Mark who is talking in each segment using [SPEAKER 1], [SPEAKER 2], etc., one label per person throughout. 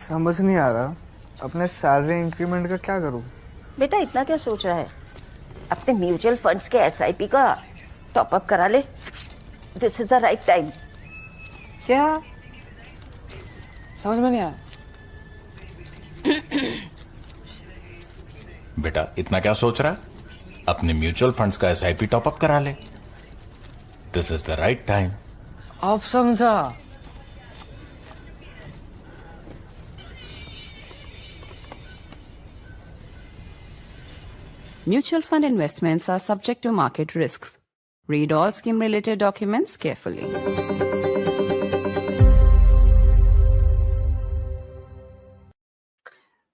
[SPEAKER 1] समझ नहीं आ रहा अपने सैलरी इंक्रीमेंट का क्या करूं।
[SPEAKER 2] बेटा इतना क्या सोच रहा है, अपने म्यूचुअल फंड्स के एसआईपी का टॉप अप करा ले। This is the right time.
[SPEAKER 3] क्या समझ में नहीं आया।
[SPEAKER 4] बेटा इतना क्या सोच रहा है, अपने म्यूचुअल फंड्स का एसआईपी टॉप अप करा ले। This is the right time.
[SPEAKER 3] आप समझा।
[SPEAKER 5] Mutual fund investments are subject to market risks. Read all scheme-related documents carefully.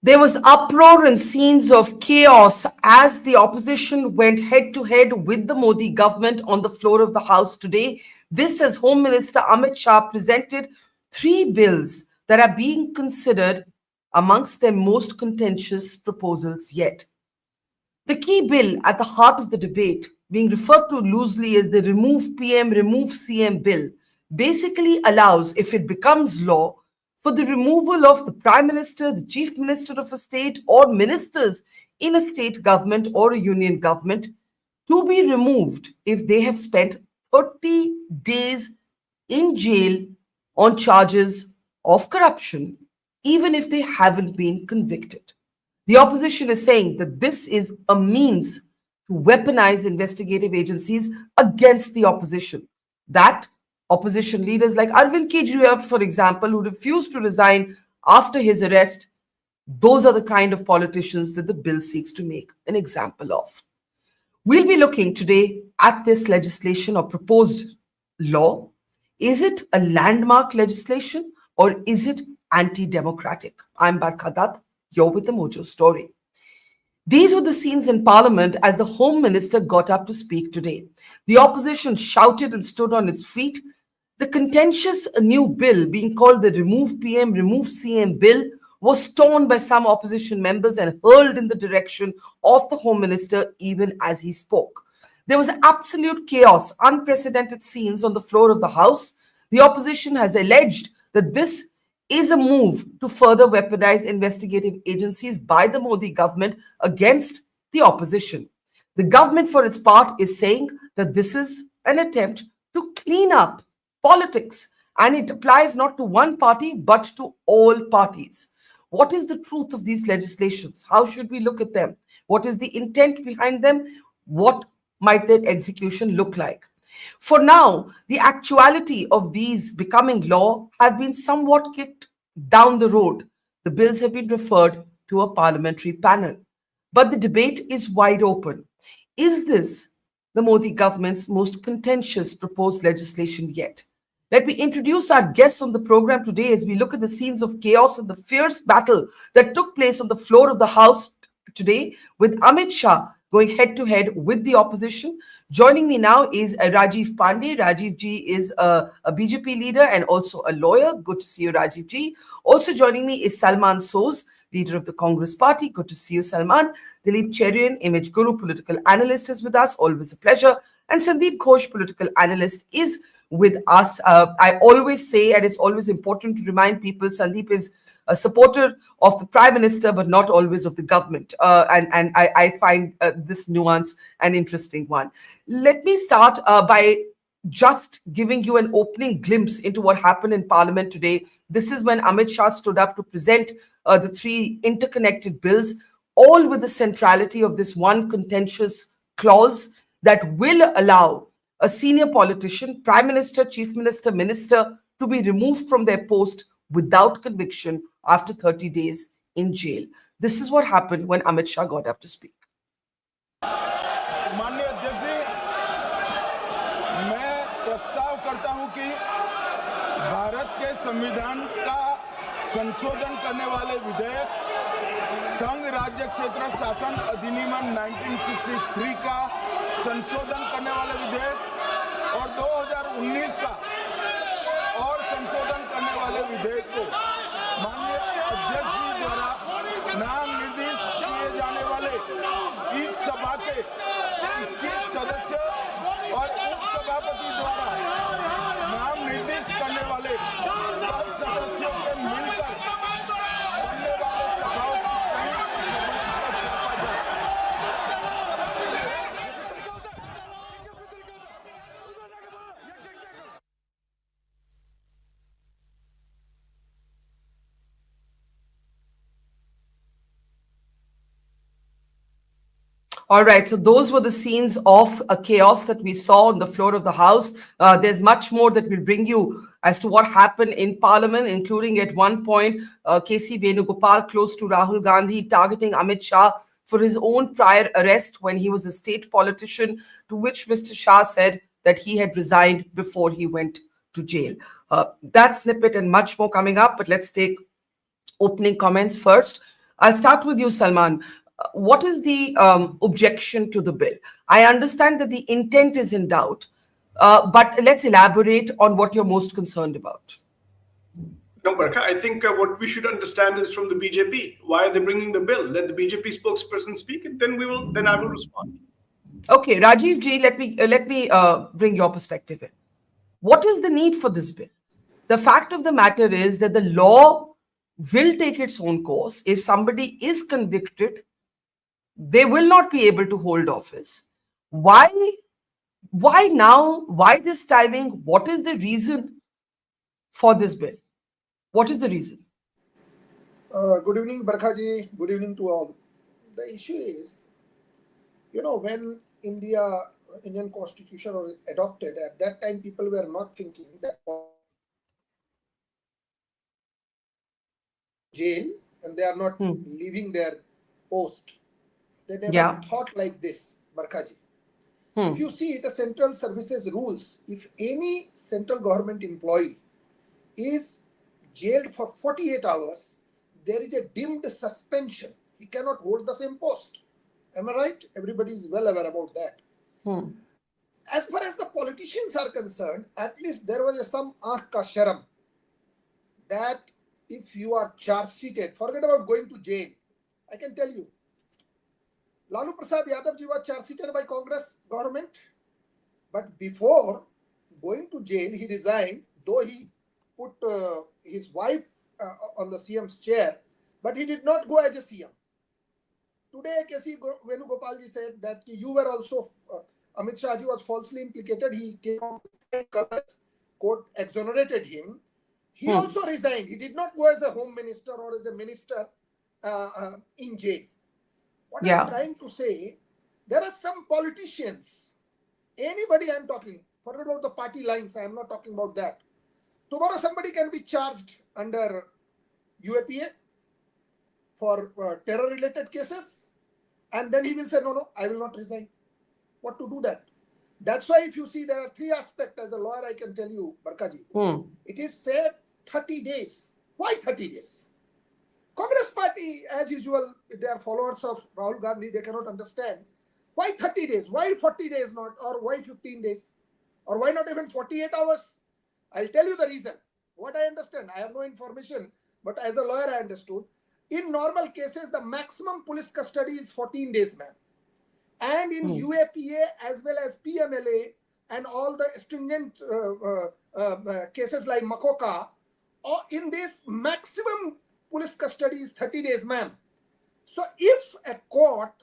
[SPEAKER 6] There was uproar and scenes of chaos as the opposition went head-to-head with the Modi government on the floor of the House today. This as Home Minister Amit Shah presented 3 bills that are being considered amongst their most contentious proposals yet. The key bill at the heart of the debate, being referred to loosely as the Remove PM, Remove CM bill, basically allows, if it becomes law, for the removal of the Prime Minister, the Chief Minister of a state, or ministers in a state government or a union government to be removed if they have spent 30 days in jail on charges of corruption, even if they haven't been convicted. The opposition is saying that this is a means to weaponize investigative agencies against the opposition. That opposition leaders like Arvind Kejriwal, for example, who refused to resign after his arrest, those are the kind of politicians that the bill seeks to make an example of. We'll be looking today at this legislation or proposed law. Is it a landmark legislation or is it anti-democratic? I'm Barkha. You're with the Mojo Story. These were the scenes in Parliament as the Home Minister got up to speak today. The opposition shouted and stood on its feet. The contentious new bill, being called the Remove PM, Remove CM bill, was torn by some opposition members and hurled in the direction of the Home Minister even as he spoke. There was absolute chaos, unprecedented scenes on the floor of the House. The opposition has alleged that this is a move to further weaponize investigative agencies by the Modi government against the opposition. The government, for its part, is saying that this is an attempt to clean up politics, and it applies not to one party but to all parties. What is the truth of these legislations? How should we look at them? What is the intent behind them? What might their execution look like? For now, the actuality of these becoming law have been somewhat kicked down the road. The bills have been referred to a parliamentary panel. But the debate is wide open. Is this the Modi government's most contentious proposed legislation yet? Let me introduce our guests on the program today as we look at the scenes of chaos and the fierce battle that took place on the floor of the House today, with Amit Shah going head-to-head with the opposition. Joining me now is Rajiv Pandey. Rajiv ji is a BJP leader and also a lawyer. Good to see you, Rajiv ji. Also joining me is Salman Soz, leader of the Congress Party. Good to see you, Salman. Dilip Cherian, Image Guru, political analyst, is with us. Always a pleasure. And Sandeep Ghosh, political analyst, is with us. I always say, and it's always important to remind people, Sandeep is a supporter of the Prime Minister, but not always of the government. And I find this nuance an interesting one. Let me start by just giving you an opening glimpse into what happened in Parliament today. This is when Amit Shah stood up to present the 3 interconnected bills, all with the centrality of this one contentious clause that will allow a senior politician, Prime Minister, Chief Minister, Minister, to be removed from their post without conviction after 30 days in jail. This is what happened when Amit Shah got up to speak.
[SPEAKER 7] माननीय अध्यक्ष जी, मैं प्रस्ताव करता हूं कि भारत के संविधान का संशोधन करने वाले विधेयक, संघ राज्य क्षेत्र शासन अधिनियम 1963 का संशोधन करने वाले विधेयक और 2019 का और संशोधन करने वाले विधेयक को माननीय अध्यक्ष जी द्वारा नाम निर्दिष्ट किए जाने वाले इस सभा के 21 सदस्य और उपसभापति द्वारा नाम निर्दिष्ट करने वाले 10 सदस्यों के मिलकर
[SPEAKER 6] All right, so those were the scenes of a chaos that we saw on the floor of the House. There's much more that will bring you as to what happened in Parliament, including at one point, KC Venugopal close to Rahul Gandhi targeting Amit Shah for his own prior arrest when he was a state politician, to which Mr. Shah said that he had resigned before he went to jail. That snippet and much more coming up, but let's take opening comments first. I'll start with you, Salman. What is the objection to the bill? I understand that the intent is in doubt, but let's elaborate on what you're most concerned about.
[SPEAKER 8] No, Barkha, I think what we should understand is from the BJP. Why are they bringing the bill? Let the BJP spokesperson speak, and then I will respond.
[SPEAKER 6] Okay, Rajiv ji, let me bring your perspective in. What is the need for this bill? The fact of the matter is that the law will take its own course. If somebody is convicted, they will not be able to hold office. Why now? Why this timing? What is the reason for this bill? What is the reason?
[SPEAKER 9] Good evening, Barkha ji. Good evening to all. The issue is, when Indian Constitution was adopted, at that time people were not thinking that jail and they are not leaving their post. They never thought like this, Barkha ji. If you see the central services rules, if any central government employee is jailed for 48 hours, there is a deemed suspension. He cannot hold the same post. Am I right? Everybody is well aware about that. As far as the politicians are concerned, at least there was some aankh ka sharam that if you are charge seated, forget about going to jail. I can tell you, Lalu Prasad Yadav ji was charge seated by Congress government, but before going to jail, he resigned, though he put his wife on the CM's chair, but he did not go as a CM. Today, KC Venugopal ji said that you were also, Amit Shah ji was falsely implicated. He came out, court exonerated him. He also resigned. He did not go as a home minister or as a minister in jail. What I'm trying to say, there are some politicians, anybody I'm talking, forget about the party lines, I am not talking about that. Tomorrow somebody can be charged under UAPA for terror-related cases, and then he will say, no, I will not resign. What to do that? That's why if you see, there are three aspects. As a lawyer, I can tell you, Barkha ji. It is said 30 days. Why 30 days? Congress party, as usual, they are followers of Rahul Gandhi, they cannot understand. Why 30 days? Why 40 days not? Or why 15 days? Or why not even 48 hours? I'll tell you the reason. What I understand, I have no information, but as a lawyer, I understood. In normal cases, the maximum police custody is 14 days, ma'am. And in UAPA as well as PMLA and all the stringent cases like Makoka, or in this maximum police custody is 30 days, ma'am. So if a court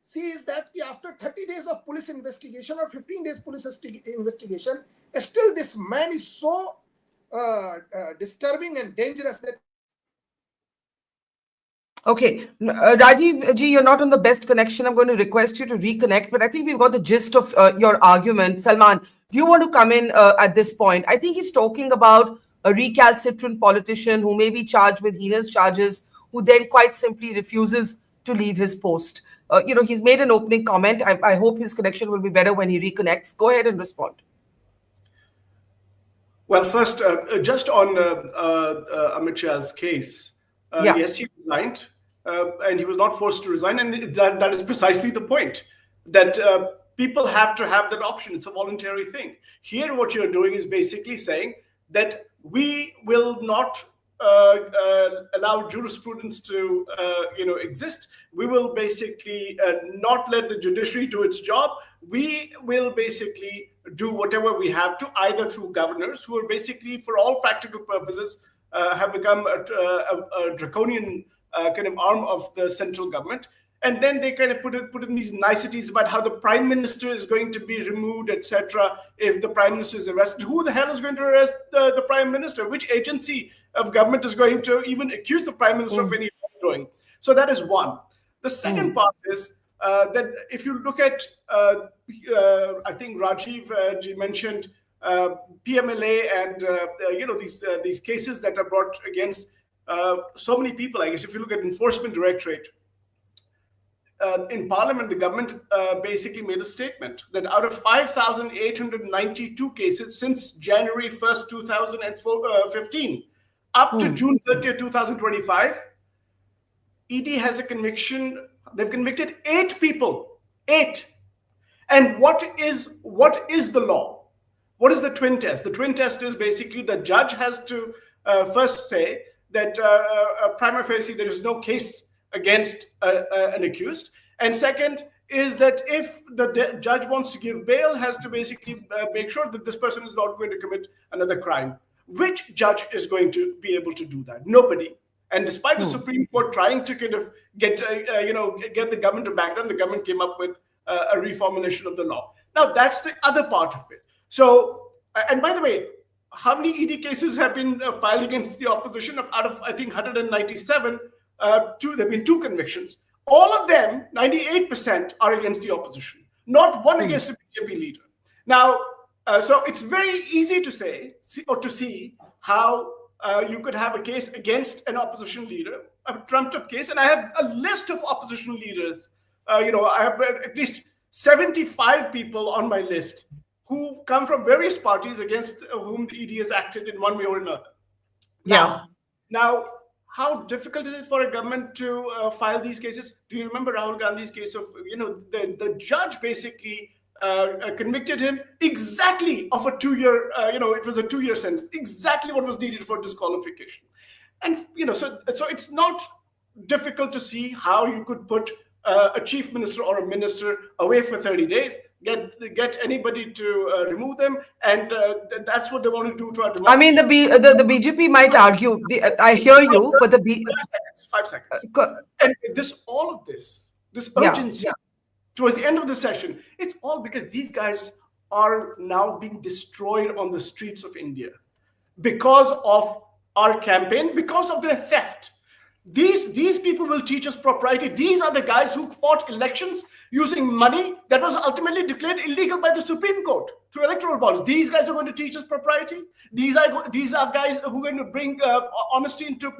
[SPEAKER 9] sees that after 30 days of police investigation or 15 days police investigation, still this man is so disturbing and dangerous that...
[SPEAKER 6] Okay, Rajiv ji, you're not on the best connection. I'm going to request you to reconnect, but I think we've got the gist of your argument. Salman, do you want to come in at this point? I think he's talking about a recalcitrant politician who may be charged with heinous charges, who then quite simply refuses to leave his post. He's made an opening comment. I hope his connection will be better when he reconnects. Go ahead and respond.
[SPEAKER 8] Well, first, just on Amit Shah's case, yes, he resigned, and he was not forced to resign, and that is precisely the point, that people have to have that option. It's a voluntary thing. Here, what you're doing is basically saying that we will not allow jurisprudence to exist. We will basically not let the judiciary do its job. We will basically do whatever we have to, either through governors who are basically, for all practical purposes, have become a draconian kind of arm of the central government. And then they kind of put in these niceties about how the prime minister is going to be removed, etc. If the prime minister is arrested, who the hell is going to arrest the prime minister? Which agency of government is going to even accuse the prime minister of any wrongdoing? So that is one. The second part is that if you look at, I think Rajiv ji mentioned PMLA and these cases that are brought against so many people. I guess if you look at Enforcement Directorate, in Parliament, the government basically made a statement that out of 5,892 cases since January 1st, 2015, up to June 30th, 2025, ED has a conviction. They've convicted 8 people. 8. And what is the law? What is the twin test? The twin test is basically the judge has to first say that prima facie there is no case against an accused, and second is that if the judge wants to give bail, has to basically make sure that this person is not going to commit another crime. Which judge is going to be able to do that? Nobody. And despite the Supreme Court trying to kind of get the government to back down, the government came up with a reformulation of the law. Now that's the other part of it. So, and by the way, how many ED cases have been filed against the opposition? Out of I think 197. There have been 2 convictions. All of them, 98%, are against the opposition. Not one against a BJP leader. Now, so it's very easy to see how you could have a case against an opposition leader, a trumped-up case, and I have a list of opposition leaders. I have at least 75 people on my list who come from various parties against whom the ED has acted in one way or another. Now, how difficult is it for a government to file these cases? Do you remember Rahul Gandhi's case of, the judge basically convicted him exactly of a 2-year, it was a 2-year sentence, exactly what was needed for disqualification. And, so it's not difficult to see how you could put a chief minister or a minister away for 30 days, get anybody to remove them, and that's what they want to do to our democracy.
[SPEAKER 6] I mean, the BJP might argue. I hear you, but
[SPEAKER 8] 5 seconds. And all of this urgency towards the end of the session, it's all because these guys are now being destroyed on the streets of India because of our campaign, because of their theft. These people will teach us propriety. These are the guys who fought elections using money that was ultimately declared illegal by the Supreme Court through electoral bonds. These guys are going to teach us propriety. These are guys who are going to bring honesty into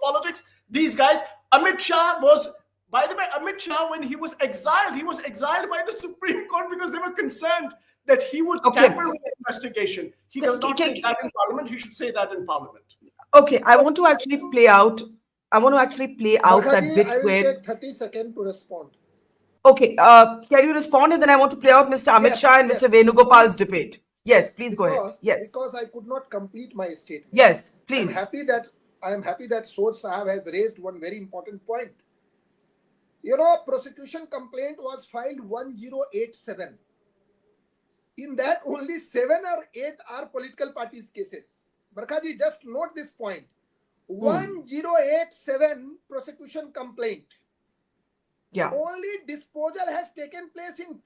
[SPEAKER 8] politics. These guys, Amit Shah was, by the way, Amit Shah, when he was exiled by the Supreme Court because they were concerned that he would tamper with the investigation. He does not say that in Parliament. He should say that in Parliament.
[SPEAKER 6] Okay, I want to actually play out
[SPEAKER 9] Barkha
[SPEAKER 6] that
[SPEAKER 9] ji,
[SPEAKER 6] bit
[SPEAKER 9] I will
[SPEAKER 6] where.
[SPEAKER 9] take 30 seconds to respond.
[SPEAKER 6] Okay, can you respond? And then I want to play out Mr. Amit Shah and Mr. Venugopal's debate. Yes, please go ahead. Yes.
[SPEAKER 9] Because I could not complete my statement.
[SPEAKER 6] Yes, please.
[SPEAKER 9] I am happy that Soj Sahab has raised one very important point. Prosecution complaint was filed 1087. In that, only 7 or 8 are political parties cases. Barkha ji, just note this point. 1087 prosecution complaint. Only disposal has taken place in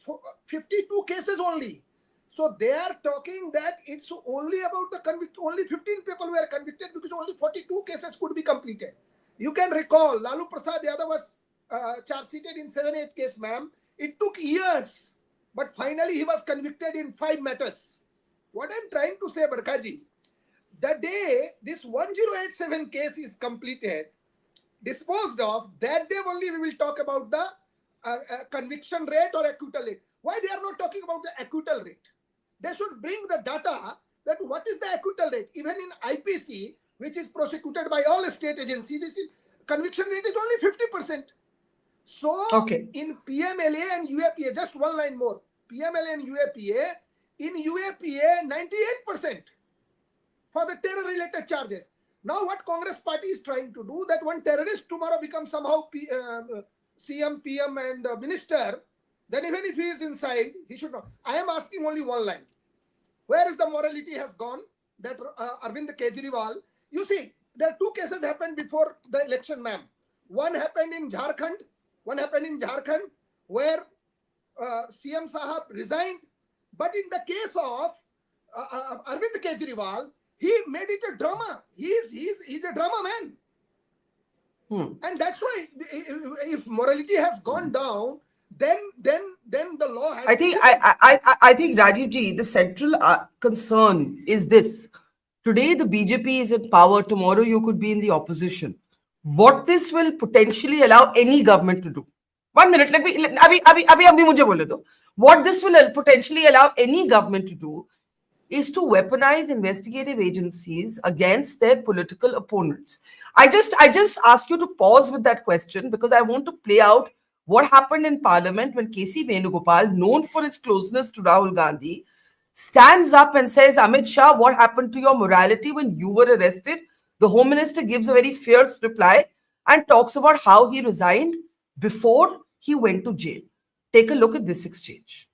[SPEAKER 9] 52 cases only. So they are talking that it's only about the convict. Only 15 people were convicted because only 42 cases could be completed. You can recall Lalu Prasad Yadav was charge seated in 7-8 cases, ma'am. It took years, but finally he was convicted in 5 matters. What I'm trying to say, Barkha ji, the day this 1087 case is completed, disposed of, that day only we will talk about the conviction rate or acquittal rate. Why they are not talking about the acquittal rate? They should bring the data that what is the acquittal rate. Even in IPC, which is prosecuted by all state agencies, conviction rate is only 50%. So in PMLA and UAPA, just one line more, PMLA and UAPA, in UAPA 98% for the terror related charges. Now what Congress party is trying to do, that one terrorist tomorrow becomes somehow CM, PM and minister, then even if he is inside, he should not. I am asking only one line. Where is the morality has gone? That Arvind Kejriwal, you see, there are 2 cases happened before the election, ma'am. One happened in Jharkhand, where CM Sahab resigned. But in the case of Arvind Kejriwal, he made it a drama. He's a drama man. And that's why if morality has gone down, then the law has.
[SPEAKER 6] I think Rajiv ji, the central concern is this. Today the BJP is in power. Tomorrow you could be in the opposition. What this will potentially allow any government to do. 1 minute. Let me. Abhi mujhe bole do. What this will potentially allow any government to do is to weaponize investigative agencies against their political opponents. I just ask you to pause with that question because I want to play out what happened in Parliament when KC Venugopal, known for his closeness to Rahul Gandhi, stands up and says, Amit Shah, what happened to your morality when you were arrested? The Home Minister gives a very fierce reply and talks about how he resigned before he went to jail. Take a look at this exchange.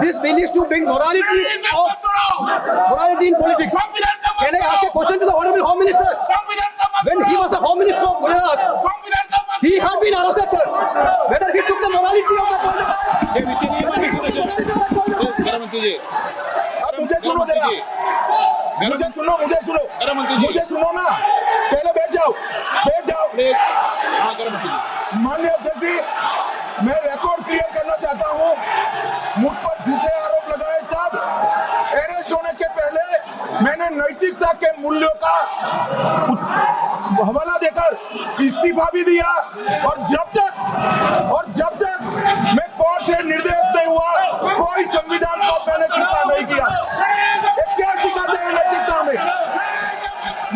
[SPEAKER 10] This bill is to bring morality in politics. Can I ask a question to the Honorable Home Minister? When he was the Home Minister of Gujarat, he had been arrested, sir. Whether he took the morality of the
[SPEAKER 7] मुझे सुनो ना, पहले बैठ जाओ। माननीय अध्यक्ष जी, मैं record clear करना चाहता हूं। मुझ पर झूठे आरोप लगाए तब अरेस्ट होने के पहले मैंने नैतिकता के मूल्यों का हवाला देकर इस्तीफा भी दिया और जब तक मैं कोर्ट से निर्देश नहीं हुआ, कोई संविधान को मैंने स्वीकार नहीं किया। क्या सिखाते हैं नैतिकता में?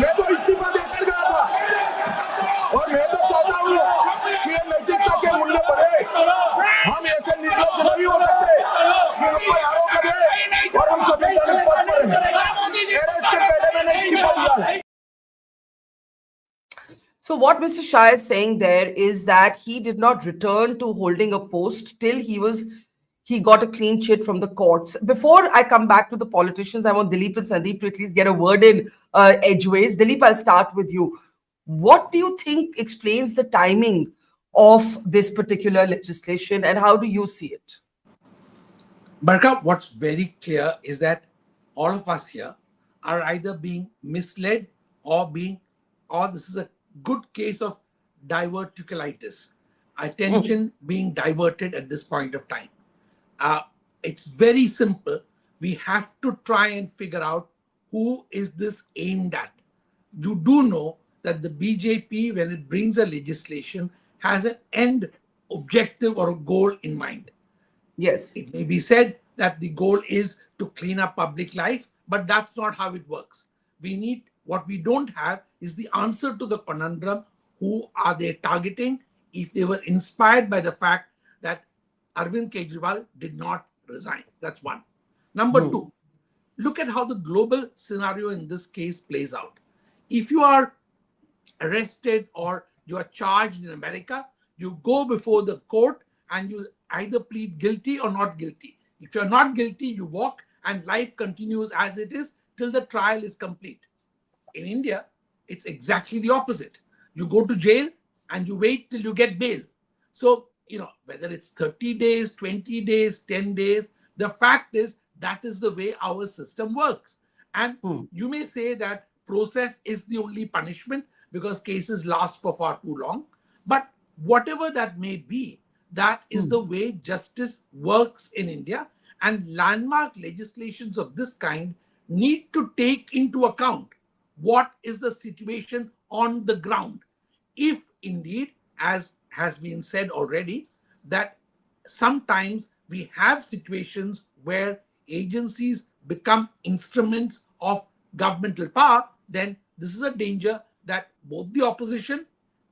[SPEAKER 7] मैं तो इस्तीफा देकर गया था और मैं तो चाहता हूँ कि ये नैतिकता के मूल्य बढ़े। हम ऐसे निर्लज्ज नहीं हो सकते कि हम पर आरोप लगे और हम संवैधानिक पद पर हैं। अरेस्ट के पहले मैंने इस्तीफा दिया।
[SPEAKER 6] So what Mr. Shah is saying there is that he did not return to holding a post till he got a clean chit from the courts. Before I come back to the politicians, I want Dilip and Sandeep to at least get a word in edgeways. Dilip, I'll start with you. What do you think explains the timing of this particular legislation and how do you see it?
[SPEAKER 11] Barkha, what's very clear is that all of us here are either being misled or this is a good case of diverticulitis, attention being diverted at this point of time. It's very simple. We have to try and figure out who is this aimed at. You do know that the BJP, when it brings a legislation, has an end objective or a goal in mind.
[SPEAKER 6] Yes.
[SPEAKER 11] It may be said that the goal is to clean up public life, but that's not how it works. What we don't have is the answer to the conundrum. Who are they targeting if they were inspired by the fact that Arvind Kejriwal did not resign? That's one. Number two, look at how the global scenario in this case plays out. If you are arrested or you are charged in America, you go before the court and you either plead guilty or not guilty. If you're not guilty, you walk and life continues as it is till the trial is complete. In India, it's exactly the opposite. You go to jail and you wait till you get bail. So, whether it's 30 days, 20 days, 10 days, the fact is that is the way our system works. And you may say that process is the only punishment because cases last for far too long. But whatever that may be, that is the way justice works in India. And landmark legislations of this kind need to take into account what is the situation on the ground. If indeed, as has been said already, that sometimes we have situations where agencies become instruments of governmental power, then this is a danger that both the opposition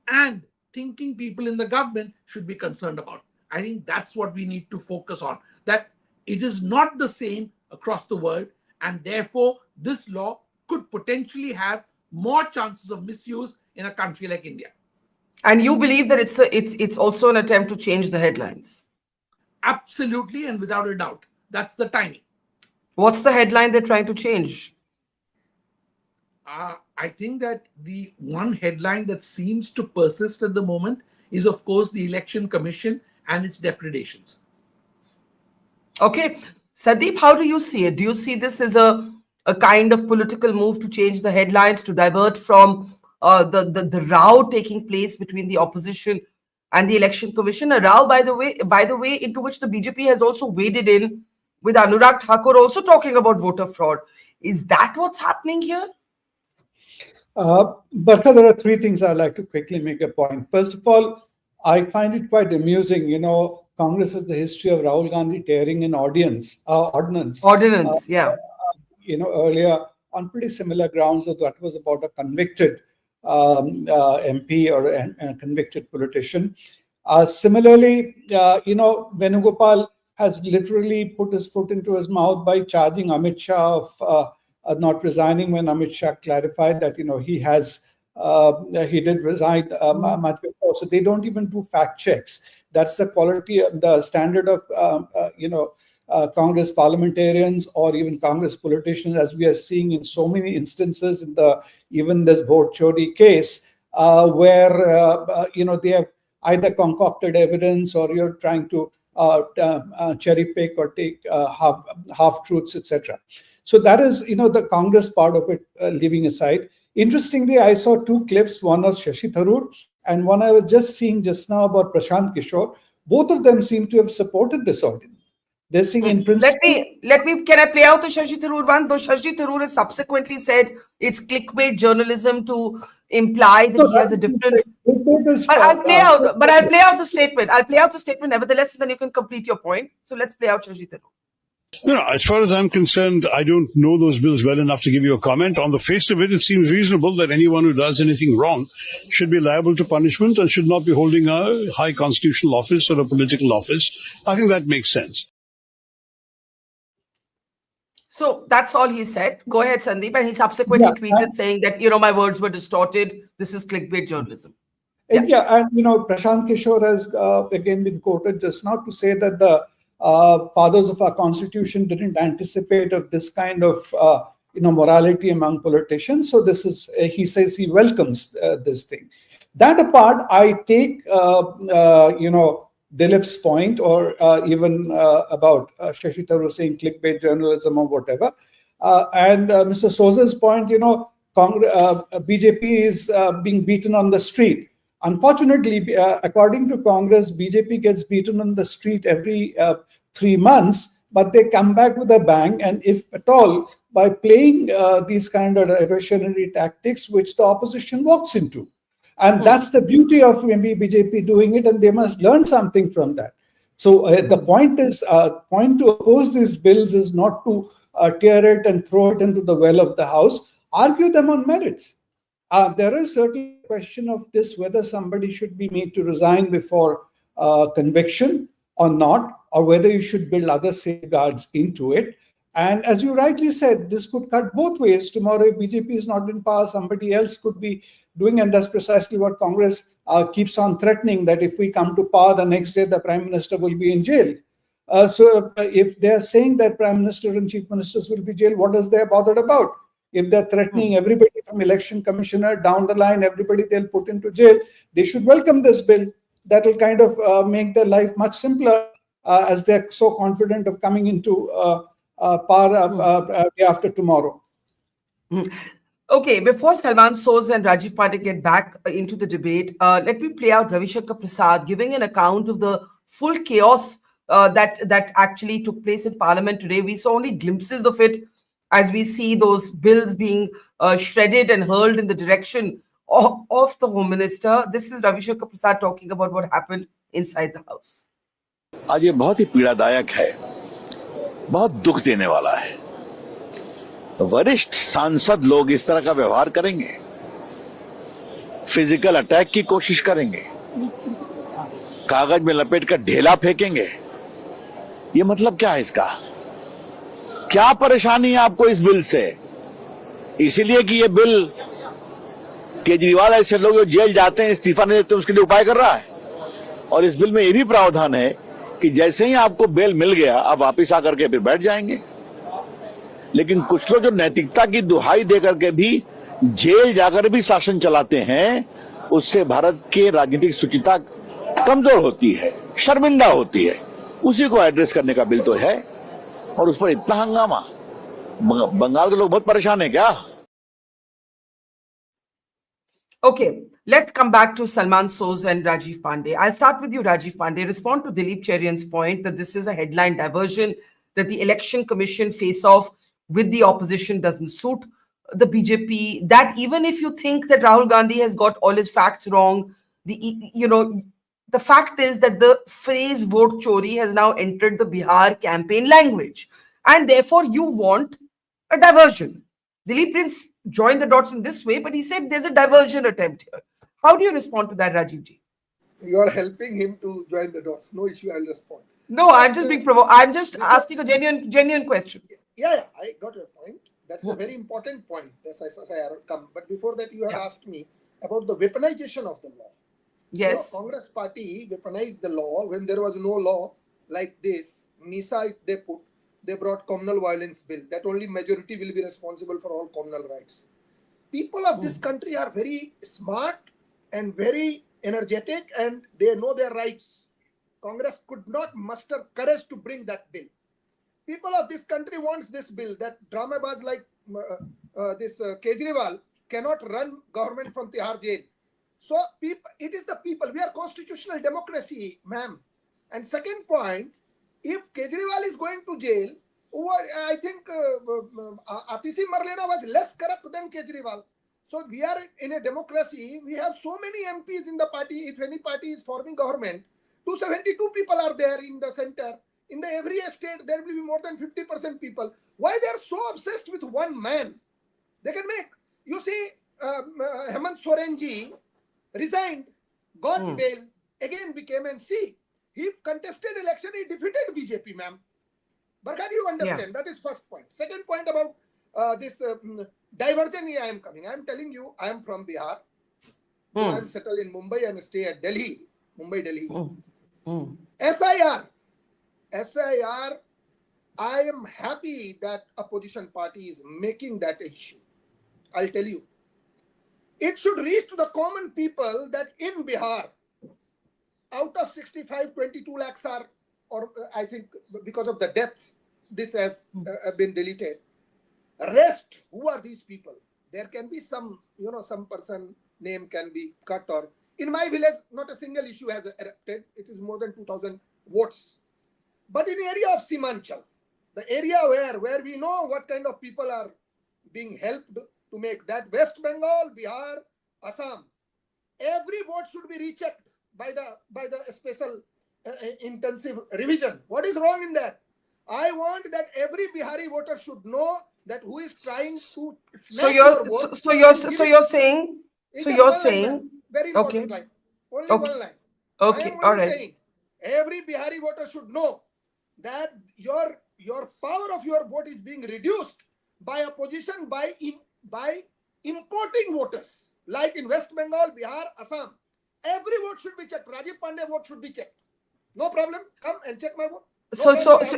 [SPEAKER 11] and thinking people in the government should be concerned about. I think that's what we need to focus on, that it is not the same across the world, and therefore this law could potentially have more chances of misuse in a country like India.
[SPEAKER 6] And you believe that it's also an attempt to change the headlines?
[SPEAKER 11] Absolutely, and without a doubt. That's the timing.
[SPEAKER 6] What's the headline they're trying to change?
[SPEAKER 11] I think that the one headline that seems to persist at the moment is, of course, the Election Commission and its depredations.
[SPEAKER 6] Okay. Sandeep, how do you see it? Do you see this as a kind of political move to change the headlines, to divert from the row taking place between the opposition and the Election Commission, a row, by the way, into which the BJP has also waded in, with Anurag Thakur also talking about voter fraud. Is that what's happening here?
[SPEAKER 12] Barkha, there are three things I'd like to quickly make a point. First of all, I find it quite amusing. Congress has the history of Rahul Gandhi tearing an ordinance,
[SPEAKER 6] yeah.
[SPEAKER 12] Earlier on pretty similar grounds, that was about a convicted MP or a convicted politician. Similarly, Venugopal has literally put his foot into his mouth by charging Amit Shah of not resigning when Amit Shah clarified that he did resign much before. So they don't even do fact checks. That's the quality, the standard of Congress parliamentarians or even Congress politicians, as we are seeing in so many instances in even this vote chori case, where they have either concocted evidence or you're trying to cherry pick or take half truths, etc. So that is, the Congress part of it, leaving aside. Interestingly, I saw two clips. One was Shashi Tharoor, and one I was just seeing just now about Prashant Kishor. Both of them seem to have supported this ordinance. They're saying in principle.
[SPEAKER 6] Can I play out the Shashi Tharoor one? Though Shashi Tharoor has subsequently said it's clickbait journalism to imply that he has a different. I'll play out the statement. I'll play out the statement nevertheless, and then you can complete your point. So let's play out Shashi Tharoor.
[SPEAKER 13] As far as I'm concerned, I don't know those bills well enough to give you a comment. On the face of it, it seems reasonable that anyone who does anything wrong should be liable to punishment and should not be holding a high constitutional office or a political office. I think that makes sense.
[SPEAKER 6] So that's all he said. Go ahead, Sandeep. And he subsequently tweeted saying that, my words were distorted. This is clickbait journalism.
[SPEAKER 12] And Prashant Kishor has again been quoted just now to say that the fathers of our constitution didn't anticipate of this kind of morality among politicians. So this is, he says he welcomes this thing. That apart, I take Dilip's point or even about Shashi Tharoor saying clickbait journalism or whatever, and Mr. Souza's point, BJP is being beaten on the street. Unfortunately, according to Congress, BJP gets beaten on the street every 3 months, but they come back with a bang. And if at all, by playing these kind of reversionary tactics, which the opposition walks into. And that's the beauty of maybe BJP doing it, and they must learn something from that. So the point to oppose these bills is not to tear it and throw it into the well of the House. Argue them on merits. There is certainly a question of this, whether somebody should be made to resign before conviction or not, or whether you should build other safeguards into it. And as you rightly said, this could cut both ways. Tomorrow, if BJP is not in power, somebody else could be doing, and that's precisely what Congress keeps on threatening, that if we come to power, the next day the Prime Minister will be in jail. So if they're saying that Prime Minister and Chief Ministers will be jailed, what is they bothered about? If they're threatening everybody from Election Commissioner down the line, everybody they'll put into jail, they should welcome this bill. That will kind of make their life much simpler as they're so confident of coming into power day after tomorrow.
[SPEAKER 6] Okay, before Salman Soz and Rajiv Patel get back into the debate, let me play out Ravi Shankar Prasad giving an account of the full chaos that actually took place in Parliament today. We saw only glimpses of it as we see those bills being shredded and hurled in the direction of the Home Minister. This is Ravi Shankar Prasad talking about what happened inside the House.
[SPEAKER 14] आज ये बहुत ही पीड़ादायक है, बहुत दुख देने वाला है। वरिष्ठ सांसद लोग इस तरह का व्यवहार करेंगे, फिजिकल अटैक की कोशिश करेंगे, कागज में लपेट कर ढेला फेंकेंगे। ये मतलब क्या है इसका? क्या परेशानी है आपको इस बिल से? इसीलिए कि ये बिल केजरीवाल ऐसे लोग जो जेल जाते हैं, इस्तीफा नहीं देते, उसके लिए उपाय कर रहा है। और इस बिल में ये भी प्रावधान है कि जैसे ही आपको बेल मिल गया, आप वापिस आकर के फिर बैठ जाएंगे। लेकिन कुछ लोग जो नैतिकता की दुहाई देकर के भी जेल जाकर भी शासन चलाते हैं, उससे भारत के राजनीतिक शुचिता कमजोर होती है, शर्मिंदा होती है। उसी को एड्रेस करने का बिल तो है, और उस पर इतना हंगामा। बंगाल के लोग बहुत परेशान है क्या?
[SPEAKER 6] Okay, let's come back to Salman Soz and Rajiv Pandey. I'll start with you, Rajiv Pandey. Respond to Dilip Cherian's point that this is a headline diversion, that the Election Commission face-off with the opposition doesn't suit the BJP, that even if you think that Rahul Gandhi has got all his facts wrong, the fact is that the phrase vote chori has now entered the Bihar campaign language, and therefore you want a diversion. Dilip Prince joined the dots in this way, but he said there's a diversion attempt here. How do you respond to that, Rajiv ji?
[SPEAKER 9] You are helping him to join the dots. No issue, I'll respond.
[SPEAKER 6] No, I'm just being provoked. I'm just asking a genuine question.
[SPEAKER 9] Yeah, I got your point. That's a very important point. That's I come. But before that, you had asked me about the weaponization of the law.
[SPEAKER 6] Yes.
[SPEAKER 9] Congress party weaponized the law when there was no law like this. MISA they brought communal violence bill that only majority will be responsible for all communal rights. People of this country are very smart and very energetic and they know their rights. Congress could not muster courage to bring that bill. People of this country wants this bill, that dramabaz like this Kejriwal cannot run government from Tihar jail. So it is the people. We are constitutional democracy, ma'am. And second point, if Kejriwal is going to jail, I think Atisi Marlena was less corrupt than Kejriwal. So we are in a democracy. We have so many MPs in the party. If any party is forming government, 272 people are there in the center. In every state, there will be more than 50% people. Why they are so obsessed with one man? They can make. You see, Hemant Sorenji resigned, got bail, again became NC. He contested election, he defeated BJP, ma'am. Barkha, do you understand? That is first point. Second point about this diversion, I am coming. I am telling you, I am from Bihar. I am settled in Mumbai and stay at Delhi, Mumbai, Delhi. SIR, I am happy that opposition party is making that issue. I'll tell you. It should reach to the common people that in Bihar, out of 65, 22 lakhs are, or I think because of the deaths, this has been deleted. Rest, who are these people? There can be some, some person name can be cut, or in my village, not a single issue has erupted. It is more than 2,000 votes. But in the area of Simanchal, the area where we know what kind of people are being helped to make that, West Bengal, Bihar, Assam, every vote should be rechecked by the special intensive revision. What is wrong in that? I want that every Bihari voter should know that who is trying to snatch your vote.
[SPEAKER 6] So you're saying
[SPEAKER 9] very important line. Only one line.
[SPEAKER 6] Okay,
[SPEAKER 9] I am
[SPEAKER 6] all
[SPEAKER 9] only
[SPEAKER 6] right.
[SPEAKER 9] saying every Bihari voter should know that your power of your vote is being reduced by opposition by importing voters, like in West Bengal, Bihar, Assam. Every vote should be checked. Rajiv Pandey vote should be checked. No problem. Come and check my vote.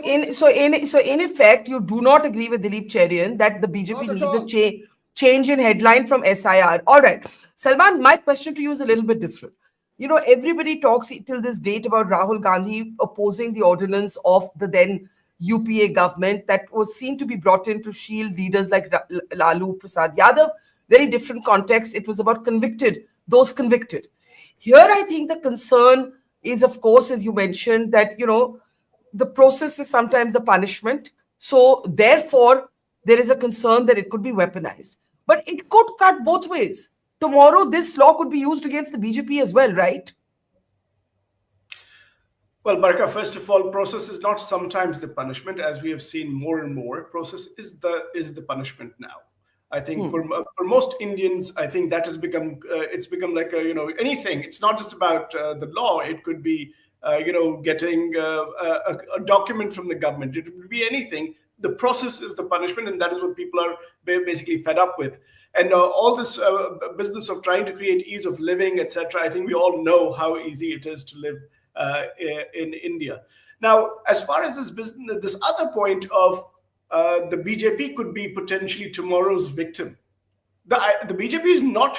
[SPEAKER 6] In effect, you do not agree with Dilip Cherian that the BJP needs a change in headline from SIR. All right. Salman, my question to you is a little bit different. Everybody talks till this date about Rahul Gandhi opposing the ordinance of the then UPA government that was seen to be brought in to shield leaders like Lalu Prasad Yadav. Very different context. It was about those convicted. Here, I think the concern is, of course, as you mentioned, that, the process is sometimes the punishment. So therefore, there is a concern that it could be weaponized. But it could cut both ways. Tomorrow, this law could be used against the BJP as well, right?
[SPEAKER 8] Well, Barkha, first of all, process is not sometimes the punishment, as we have seen more and more. Process is the punishment now. I think for most Indians, I think that has become it's become like anything. It's not just about the law. It could be getting a document from the government. It would be anything. The process is the punishment, and that is what people are basically fed up with. And all this business of trying to create ease of living, etc. I think we all know how easy it is to live in India. Now, as far as this other point of the BJP could be potentially tomorrow's victim. The BJP is not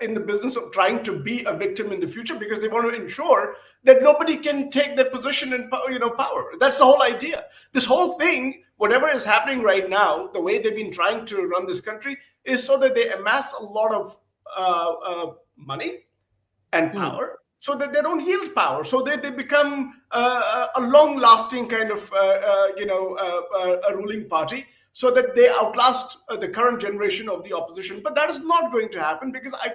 [SPEAKER 8] in the business of trying to be a victim in the future, because they want to ensure that nobody can take that position in power. That's the whole idea. This whole thing, whatever is happening right now, the way they've been trying to run this country, is so that they amass a lot of money and power, so that they don't yield power, so that they become a long-lasting kind of a ruling party, so that they outlast the current generation of the opposition. But that is not going to happen, because I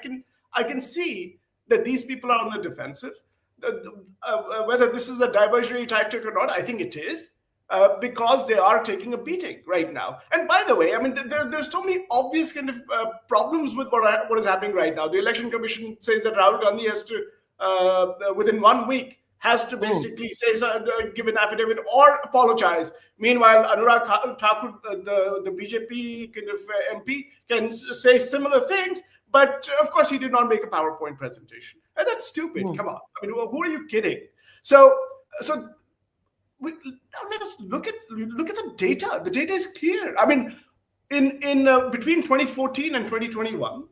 [SPEAKER 8] can see that these people are on the defensive. Whether this is a diversionary tactic or not, I think it is. Because they are taking a beating right now. And by the way, I mean, there's so many obvious kind of problems with what is happening right now. The Election Commission says that Rahul Gandhi has to, within 1 week, has to basically give an affidavit or apologize. Meanwhile, Anurag Thakur, the BJP kind of MP, can say similar things, but of course he did not make a PowerPoint presentation. And that's stupid. Come on. I mean, who are you kidding? So now let us look at the data. The data is clear. I mean, in between 2014 and 2021,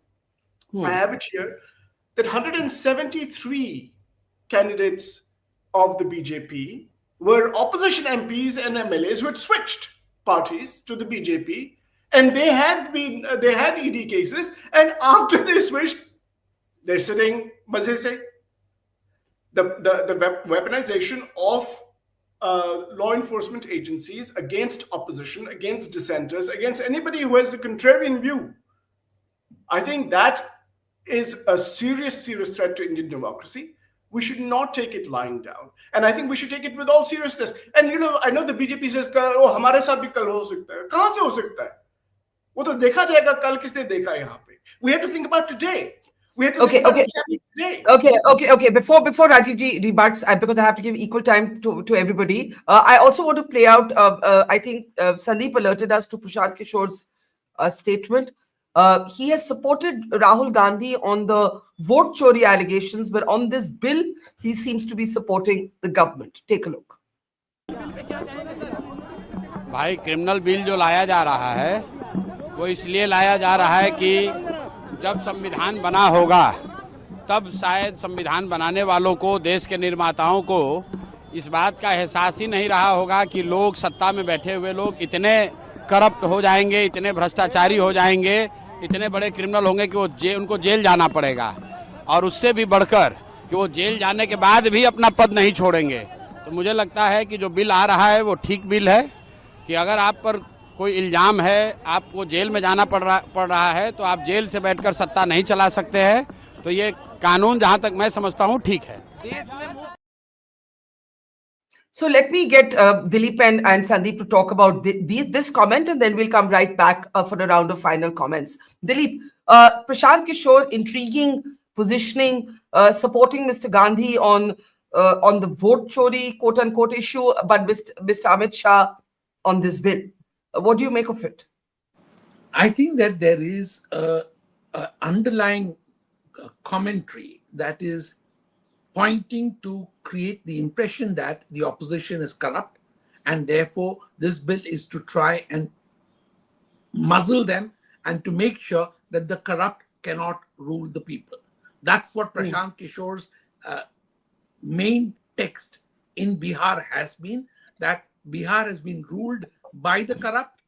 [SPEAKER 8] I have it here that 173 candidates of the BJP were opposition MPs and MLAs who had switched parties to the BJP, and they had ED cases, and after they switched, they're sitting maze se. The weaponization of law enforcement agencies against opposition, against dissenters, against anybody who has a contrarian view, I think that is a serious threat to Indian democracy. We should not take it lying down, and I think we should take it with all seriousness. And I know the BJP says, "Oh, हमारे साथ भी कल हो सकता है." कहाँ से हो सकता है? वो तो देखा जाएगा कल किसने देखा यहाँ पे. We have to think about today. We have to think about today.
[SPEAKER 6] Okay. Before Rajiv ji rebuts, because I have to give equal time to everybody, I also want to play out. I think Sandeep alerted us to Prashant Kishor's statement. He has supported Rahul Gandhi on the vote chori allegations, but on this bill, he seems to be supporting the government. Take a look.
[SPEAKER 15] भाई, criminal bill जो लाया जा रहा है वो इसलिए लाया जा रहा है कि जब संविधान बना होगा तब शायद संविधान बनाने वालों को, देश के निर्माताओं को इस बात का एहसास ही नहीं रहा होगा कि लोग, सत्ता में बैठे हुए लोग इतने करप्ट हो जाएंगे, इतने भ्रष्टाचारी हो जाएंगे, इतने बड़े क्रिमिनल होंगे कि उनको जेल जाना पड़ेगा, और उससे भी बढ़कर कि वो जेल जाने के बाद भी अपना पद नहीं छोड़ेंगे। तो मुझे लगता है कि जो बिल आ रहा है वो ठीक बिल है कि अगर आप पर कोई इल्जाम है, आपको जेल में जाना पड़ रहा है, तो आप जेल से बैठकर सत्ता नहीं चला सकते हैं। तो ये कानून जहां तक मैं समझता हूं ठीक है।
[SPEAKER 6] So let me get Dilip and Sandeep to talk about this comment, and then we'll come right back for a round of final comments. Dilip, Prashant Kishor, intriguing positioning, supporting Mr. Gandhi on the vote chori, quote unquote, issue, but Mr. Amit Shah on this bill. What do you make of it?
[SPEAKER 11] I think that there is a underlying commentary that is pointing to create the impression that the opposition is corrupt, and therefore this bill is to try and muzzle them and to make sure that the corrupt cannot rule the people. That's what Prashant Kishor's main text in Bihar has been, that Bihar has been ruled by the corrupt,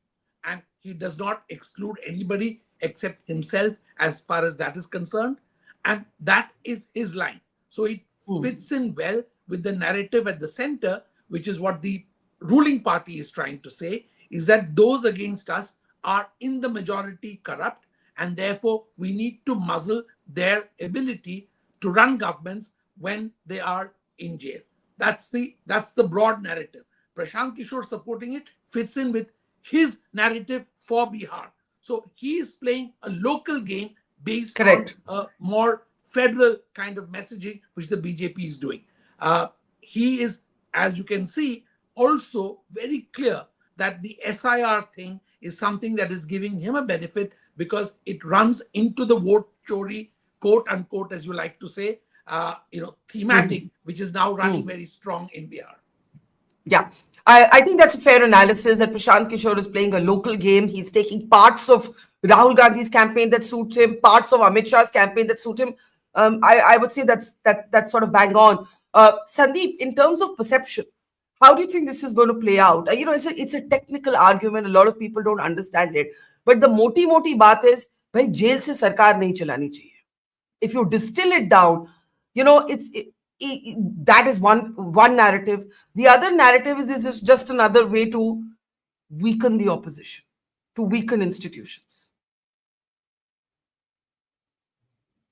[SPEAKER 11] and he does not exclude anybody except himself as far as that is concerned, and that is his line. So it fits in well with the narrative at the center, which is what the ruling party is trying to say, is that those against us are in the majority corrupt, and therefore we need to muzzle their ability to run governments when they are in jail. That's the broad narrative. Prashant Kishor supporting it fits in with his narrative for Bihar. So he is playing a local game based on a more federal kind of messaging, which the BJP is doing. He is, as you can see, also very clear that the SIR thing is something that is giving him a benefit because it runs into the vote chori, quote unquote, as you like to say, thematic, which is now running very strong in Bihar.
[SPEAKER 6] Yeah, I think that's a fair analysis that Prashant Kishor is playing a local game. He's taking parts of Rahul Gandhi's campaign that suit him, parts of Amit Shah's campaign that suit him. I would say that's sort of bang on. Sandeep, in terms of perception, how do you think this is going to play out? It's a technical argument. A lot of people don't understand it. But the moti baat is, bhai, jail se sarkar nahi chalani chahiye. if you distill it down, that is one narrative. The other narrative is this is just another way to weaken the opposition, to weaken institutions.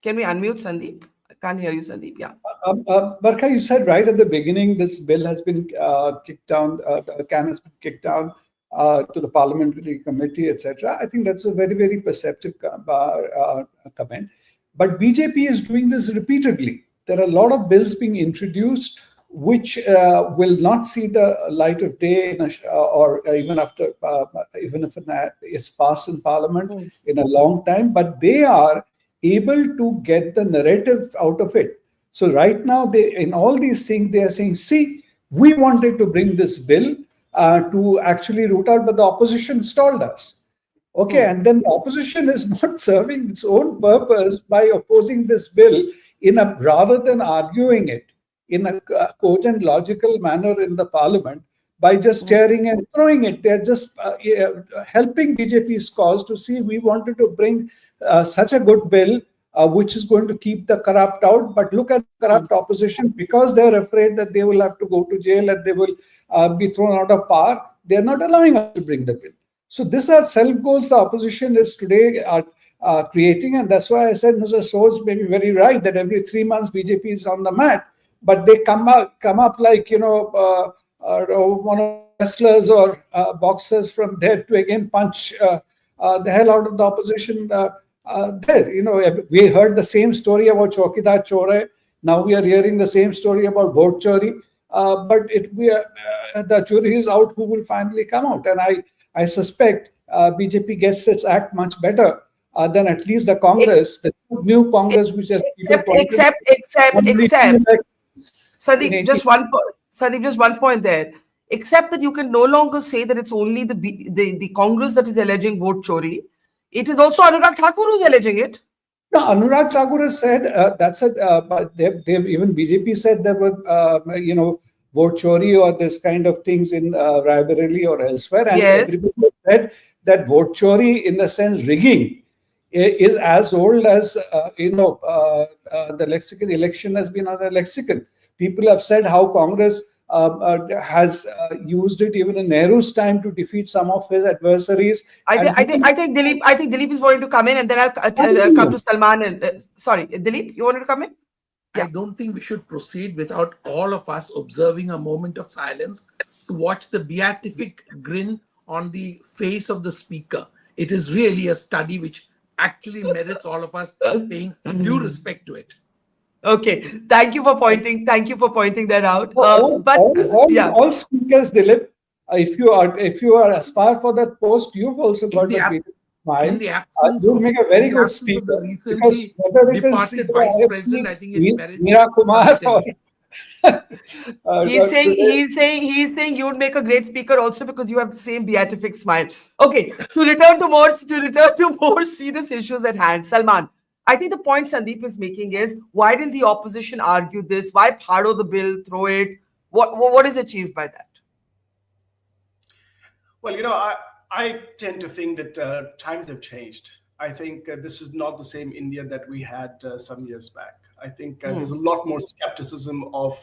[SPEAKER 6] Can we unmute Sandeep? I can't hear you, Sandeep. Yeah.
[SPEAKER 12] Barkha, you said right at the beginning, this bill has been kicked down, the can has been kicked down to the Parliamentary Committee, etc. I think that's a very, very perceptive comment. But BJP is doing this repeatedly. There are a lot of bills being introduced which will not see the light of day or even after, even if it's passed in Parliament in a long time, but they are able to get the narrative out of it. So right now, in all these things, they are saying, see, we wanted to bring this bill to actually root out, but the opposition stalled us. Okay, and then the opposition is not serving its own purpose by opposing this bill rather than arguing it in a cogent, logical manner in the Parliament by just tearing and throwing it. They're just helping BJP's cause to see we wanted to bring such a good bill which is going to keep the corrupt out. But look at corrupt opposition, because they're afraid that they will have to go to jail and they will be thrown out of power. They're not allowing us to bring the bill. So these are self-goals the opposition is today creating. And that's why I said Mr. Sohs may be very right that every 3 months BJP is on the mat. But they come up like, one of wrestlers or boxers from there to again punch the hell out of the opposition there. We heard the same story about Chaukidar Chore. Now we are hearing the same story about vote chori. But the jury is out who will finally come out. And I suspect BJP gets its act much better than at least the Congress, the new Congress, which has
[SPEAKER 6] except Sandeep, just one point there. Except that you can no longer say that it's only the Congress that is alleging vote chori. It is also Anurag Thakur who's alleging it.
[SPEAKER 12] No, Anurag Thakur has said that's it. But even BJP said there were, vote chori or this kind of things in Raebareli or elsewhere. And everybody said that vote chori, in the sense rigging, is as old as, the lexicon. Election has been on a lexicon. People have said how Congress has used it even in Nehru's time to defeat some of his adversaries.
[SPEAKER 6] I think Dilip is wanting to come in, and then I'll come to Salman. And sorry, Dilip, you wanted to come in?
[SPEAKER 11] I don't think we should proceed without all of us observing a moment of silence to watch the beatific grin on the face of the speaker. It is really a study which actually merits all of us paying due respect to it.
[SPEAKER 6] Okay, thank you for pointing that out.
[SPEAKER 12] All speakers, Dilip, if you are aspire for that post, you've also got the mind. You'll make a very good speaker. Because whether it is
[SPEAKER 11] Vice President, I think it merits
[SPEAKER 12] Meera Kumar or
[SPEAKER 6] he's saying you would make a great speaker also because you have the same beatific smile. Okay, to return to more serious issues at hand, Salman. I think the point Sandeep is making is, why didn't the opposition argue this? Why pardon the bill, throw it? What is achieved by that?
[SPEAKER 8] Well, I tend to think that times have changed. I think this is not the same India that we had some years back. I think there's a lot more skepticism of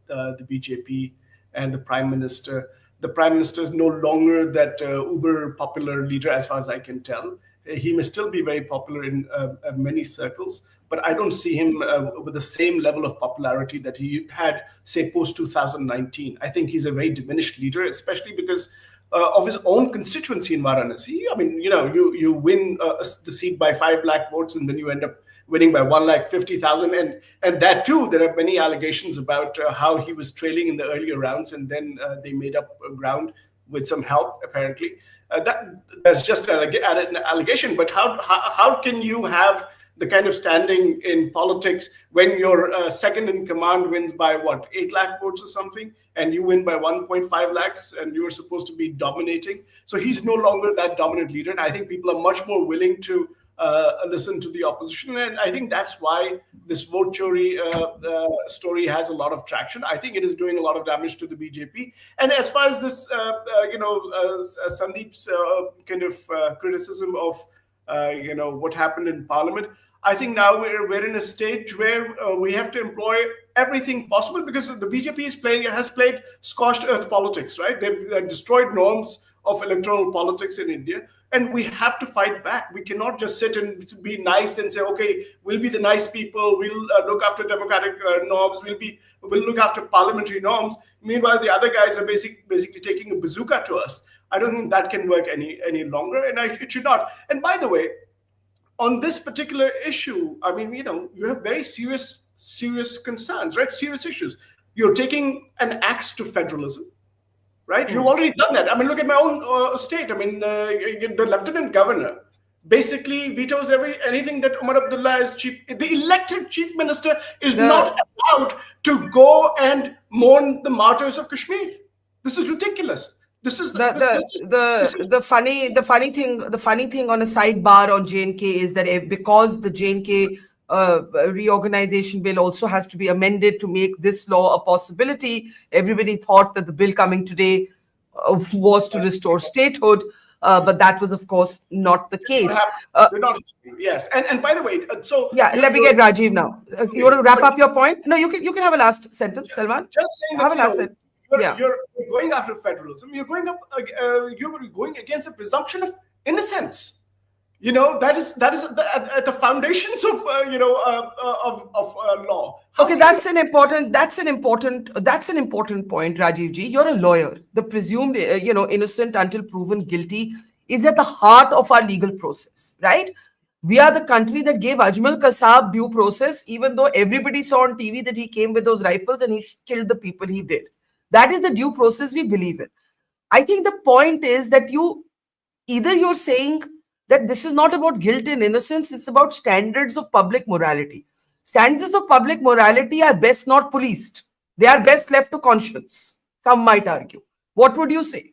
[SPEAKER 8] the BJP and the Prime Minister. The Prime Minister is no longer that uber popular leader, as far as I can tell. He may still be very popular in many circles, but I don't see him with the same level of popularity that he had, say, post-2019. I think he's a very diminished leader, especially because of his own constituency in Varanasi. I mean, you win the seat by 5 lakh votes, and then you end up winning by 1,50,000. And that too, there are many allegations about how he was trailing in the earlier rounds, and then they made up ground with some help, apparently. That's just an allegation. But how can you have the kind of standing in politics when your second in command wins by 8 lakh votes or something, and you win by 1.5 lakhs, and you're supposed to be dominating? So he's no longer that dominant leader, and I think people are much more willing to listen to the opposition, and I think that's why this vote chori story has a lot of traction. I think it is doing a lot of damage to the BJP. And as far as this, Sandeep's kind of criticism of what happened in Parliament, I think now we're in a stage where we have to employ everything possible, because the BJP has played scorched earth politics, right? They've destroyed norms of electoral politics in India, and we have to fight back. We cannot just sit and be nice and say, okay, we'll be the nice people, we'll look after democratic norms, we'll look after parliamentary norms. Meanwhile, the other guys are basically taking a bazooka to us. I don't think that can work any longer, and it should not. And by the way, on this particular issue, I mean, you have very serious concerns, right? Serious issues. You're taking an axe to federalism, right? You've already done that. I mean, look at my own state. I mean, the lieutenant governor basically vetoes anything that Umar Abdullah is the elected chief minister is not allowed to go and mourn the martyrs of Kashmir. This is ridiculous. This is
[SPEAKER 6] the funny thing on a sidebar on J&K is that because the J&K reorganization bill also has to be amended to make this law a possibility, everybody thought that the bill coming today was to restore statehood, but that was of course not the case.
[SPEAKER 8] Yes, and by the way, so
[SPEAKER 6] let me get Rajiv now. You want to wrap up your point? No, you can have a last sentence, Salman.
[SPEAKER 8] Just saying
[SPEAKER 6] have a last sentence.
[SPEAKER 8] You're going after federalism. You're going against the presumption of innocence. That is at the foundations of law.
[SPEAKER 6] Okay, that's an important point, Rajiv ji. You're a lawyer. The presumed innocent until proven guilty is at the heart of our legal process, right? We are the country that gave Ajmal Kasab due process, even though everybody saw on TV that he came with those rifles and he killed the people he did. That is the due process we believe in. I think the point is that you're saying that this is not about guilt and innocence, it's about standards of public morality. Standards of public morality are best not policed. They are best left to conscience, some might argue. What would you say?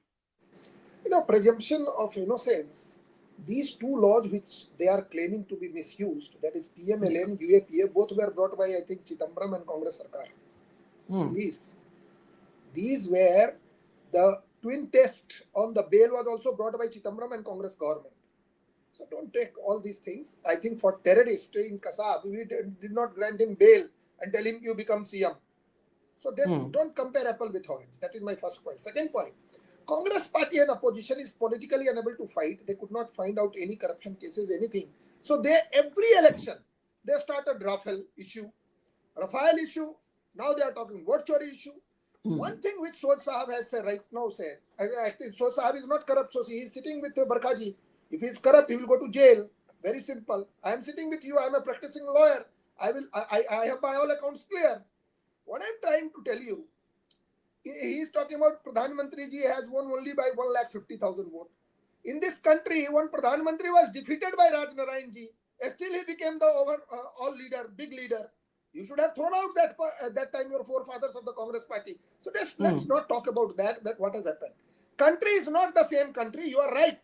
[SPEAKER 9] Presumption of innocence, these two laws which they are claiming to be misused, that is PMLN, UAPA, both were brought by, I think, Chidambaram and Congress Sarkar. These were the twin test on the bail was also brought by Chidambaram and Congress government. So don't take all these things. I think for terrorist in Kasab, we did not grant him bail and tell him you become CM. So don't compare apple with orange. That is my first point. Second point, Congress party and opposition is politically unable to fight. They could not find out any corruption cases, anything. So every election, they started Rafale issue. Now they are talking vote chori issue. One thing which Soj Sahab has right now said, I think Soj Sahab is not corrupt, so he is sitting with Barkha ji. If he is corrupt, he will go to jail. Very simple. I am sitting with you. I am a practicing lawyer. I have by all accounts clear. What I am trying to tell you, he is talking about Pradhan Mantri ji has won only by 150,000 votes. In this country, one Pradhan Mantri was defeated by Raj Narayan ji. Still he became the all leader, big leader. You should have thrown out that time your forefathers of the Congress party. So let's not talk about that what has happened. Country is not the same country. You are right.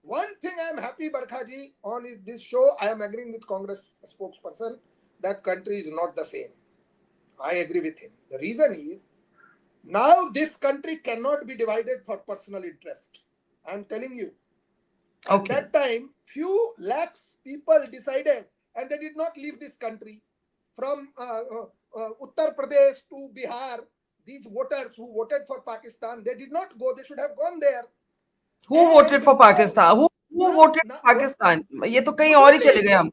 [SPEAKER 9] One thing I am happy, Barkha ji, on this show, I am agreeing with Congress spokesperson that country is not the same. I agree with him. The reason is, now this country cannot be divided for personal interest. I am telling you. At that time, few lakhs people decided and they did not leave this country. From Uttar Pradesh to Bihar, these voters who voted for Pakistan, they did not go. They should have gone there.
[SPEAKER 6] Who voted for Pakistan? Who voted for Pakistan? ये तो कहीं और ही चले गए हम.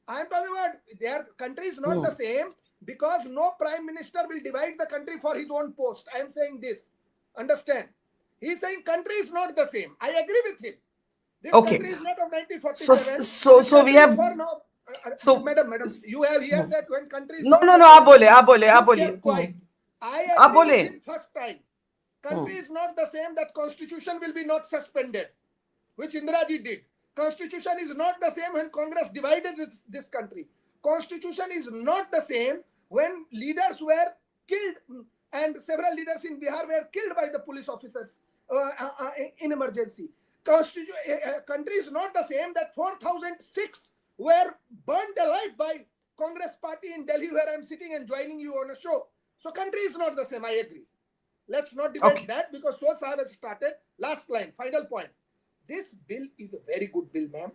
[SPEAKER 9] I am talking about their country is not the same because no prime minister will divide the country for his own post. I am saying this. Understand? He is saying country is not the same. I agree with him. This country is not of 1947.
[SPEAKER 6] So we have.
[SPEAKER 9] So, madam, he has said when countries.
[SPEAKER 6] No. आप बोले.
[SPEAKER 9] Quiet. I agree with him first time. Country is not the same. That constitution will be not suspended, which Indira ji did. Constitution is not the same when Congress divided this country. Constitution is not the same when leaders were killed and several leaders in Bihar were killed by the police officers in emergency. Country is not the same that 4,006 were burnt alive by Congress party in Delhi where I am sitting and joining you on a show. So country is not the same. I agree. Let's not debate that because Soj Sahab has started. Last line, final point. This bill is a very good bill, ma'am.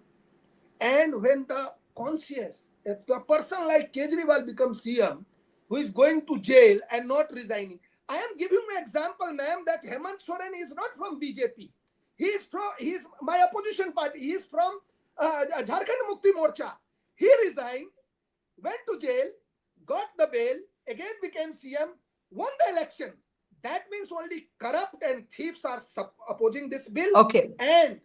[SPEAKER 9] And when the conscious. If a person like Kejriwal becomes CM, who is going to jail and not resigning. I am giving an example, ma'am, that Hemant Soren is not from BJP. He is my opposition party. He is from Jharkhand Mukti Morcha. He resigned, went to jail, got the bail, again became CM, won the election. That means only corrupt and thieves are opposing this bill.
[SPEAKER 6] Okay.
[SPEAKER 9] And